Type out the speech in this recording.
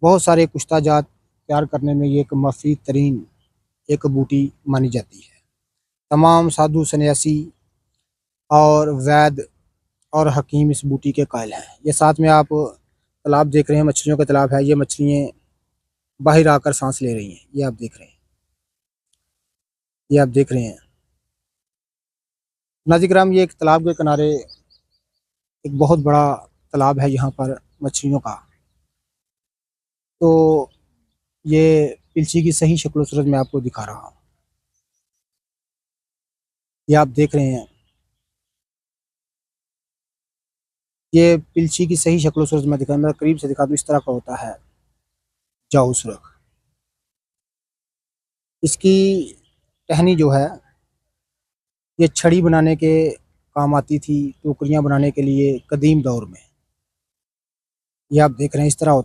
बहुत सारे कुश्ता जात तैयार करने में ये एक मुफीद तरीन एक बूटी मानी जाती है। तमाम साधु सन्यासी और वैद्य और हकीम इस बूटी के कायल हैं। ये साथ में आप तालाब देख रहे हैं, मछलियों का तालाब है। ये मछलियाँ बाहर आकर सांस ले रही हैं। ये आप देख रहे हैं। ये आप देख रहे हैं। नाज़िर-ए-किराम, ये एक तालाब के किनारे एक बहुत बड़ा तालाब है यहाँ पर मछलियों का। तो ये पिलछी की सही शक्ल-ओ-सूरत मैं आपको दिखा रहा हूँ। ये आप देख रहे हैं। ये पिलछी की सही शक्ल-ओ-सूरत मैं करीब से दिखा दूँ, इस तरह का होता है जाऊ सुरख। इसकी टहनी जो है, ये छड़ी बनाने के काम आती थी, टोकरियाँ बनाने के लिए कदीम दौर में। ये आप देख रहे हैं, इस तरह